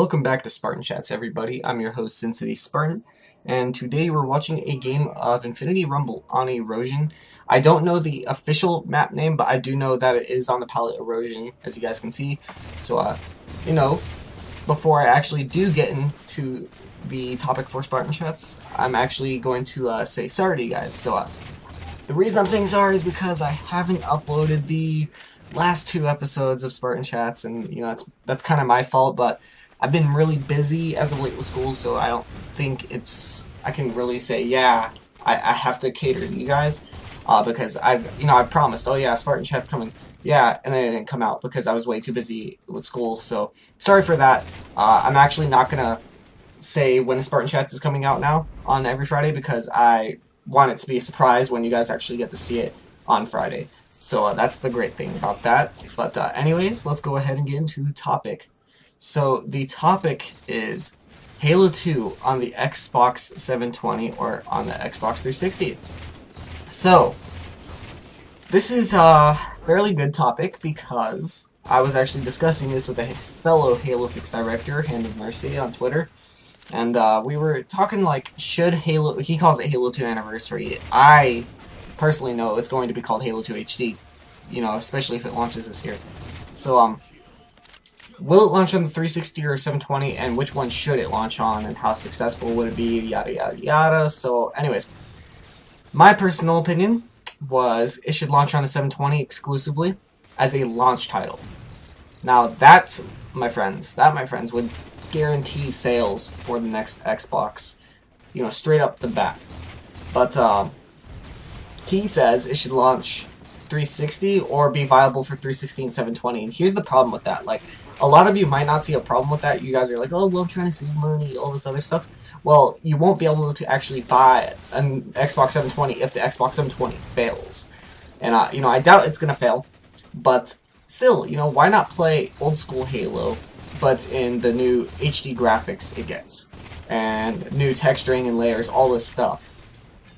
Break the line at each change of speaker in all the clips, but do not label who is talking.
Welcome back to Spartan Chats, everybody. I'm your host, SinCitySpartan, and today we're watching a game of Infinity Rumble on Erosion. I don't know the official map name, but I do know that it is on the palette Erosion, as you guys can see. So, before I actually do get into the topic for Spartan Chats, I'm actually going to say sorry to you guys. So, the reason I'm saying sorry is because I haven't uploaded the last 2 episodes of Spartan Chats, and that's kind of my fault, but I've been really busy as of late with school, so I don't think I can really say, yeah, I have to cater to you guys, because I promised, oh yeah, Spartan Chat's coming, yeah, and then it didn't come out because I was way too busy with school, so sorry for that. I'm actually not gonna say when Spartan Chats is coming out now on every Friday because I want it to be a surprise when you guys actually get to see it on Friday. So that's the great thing about that. But anyways, let's go ahead and get into the topic. So the topic is Halo 2 on the Xbox 720 or on the Xbox 360. So this is a fairly good topic because I was actually discussing this with a fellow Halo Fix director, Hand of Mercy, on Twitter. And we were talking like, should Halo, he calls it Halo 2 Anniversary. I personally know it's going to be called Halo 2 HD, especially if it launches this year. So, will it launch on the 360 or 720, and which one should it launch on, and how successful would it be, yada yada yada. So, anyways, my personal opinion was it should launch on a 720 exclusively as a launch title. Now, that, my friends, would guarantee sales for the next Xbox, straight up the bat. But, he says it should launch 360 or be viable for 360 and 720. And here's the problem with that. Like, a lot of you might not see a problem with that. You guys are like, oh, well, I'm trying to save money, all this other stuff. Well, you won't be able to actually buy an Xbox 720 if the Xbox 720 fails. And, I doubt it's going to fail. But still, why not play old school Halo, but in the new HD graphics it gets? And new texturing and layers, all this stuff.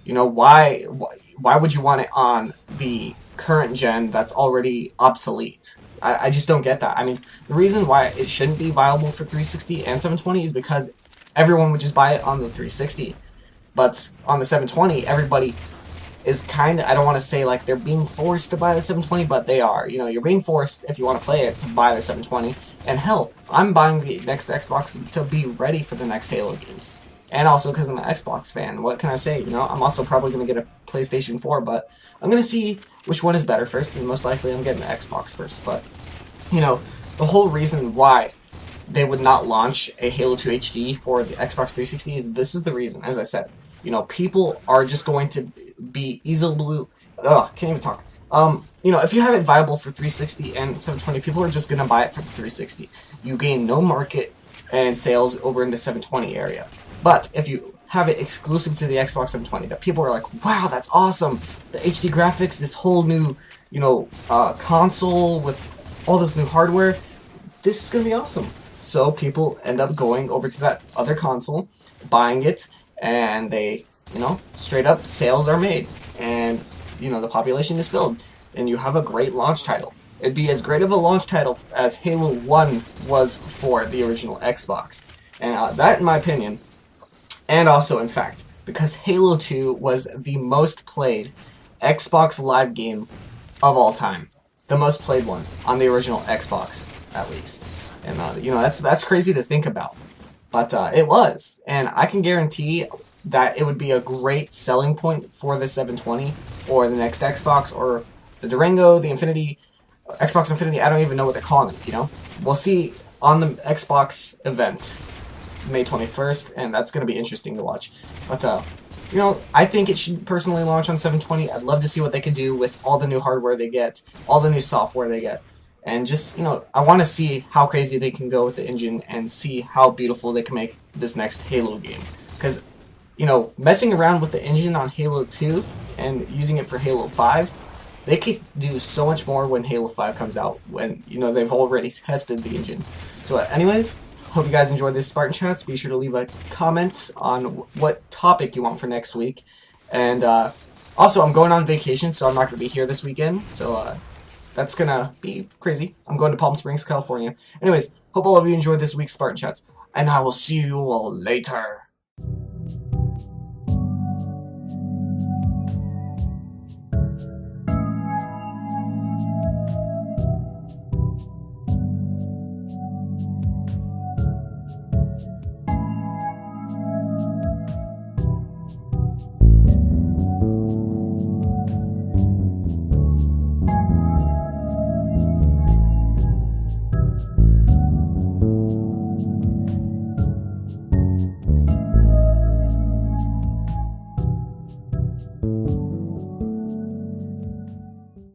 Why would you want it on the current gen that's already obsolete? I just don't get that. I mean, the reason why it shouldn't be viable for 360 and 720 is because everyone would just buy it on the 360. But on the 720, everybody is kind of, I don't want to say like they're being forced to buy the 720, but they are. You're being forced, if you want to play it, to buy the 720. And hell, I'm buying the next Xbox to be ready for the next Halo games. And also because I'm an Xbox fan. What can I say? I'm also probably going to get a PlayStation 4, but I'm going to see which one is better first, and most likely I'm getting the Xbox first. But, the whole reason why they would not launch a Halo 2 HD for the Xbox 360 is this is the reason, as I said. People are just going to be easily... can't even talk. If you have it viable for 360 and 720, people are just going to buy it for the 360. You gain no market and sales over in the 720 area. But if you have it exclusive to the Xbox 720, that people are like, wow, that's awesome. The HD graphics, this whole new, console with all this new hardware, this is going to be awesome. So people end up going over to that other console, buying it, and they, straight up sales are made. And, the population is filled. And you have a great launch title. It'd be as great of a launch title as Halo 1 was for the original Xbox. And that, in my opinion... And also, in fact, because Halo 2 was the most played Xbox Live game of all time. The most played one on the original Xbox, at least. And, that's crazy to think about. But it was. And I can guarantee that it would be a great selling point for the 720 or the next Xbox or the Durango, the Infinity, Xbox Infinity. I don't even know what they're calling it, We'll see on the Xbox event. May 21st, and that's going to be interesting to watch. But, I think it should personally launch on 720. I'd love to see what they can do with all the new hardware they get, all the new software they get. And just, I want to see how crazy they can go with the engine and see how beautiful they can make this next Halo game. Because, messing around with the engine on Halo 2 and using it for Halo 5, they could do so much more when Halo 5 comes out, when, they've already tested the engine. So, anyways... Hope you guys enjoyed this Spartan Chats. Be sure to leave a comment on what topic you want for next week. And also, I'm going on vacation, so I'm not going to be here this weekend. So That's gonna be crazy. I'm going to Palm Springs, California. Anyways, hope all of you enjoyed this week's Spartan Chats, and I will see you all later.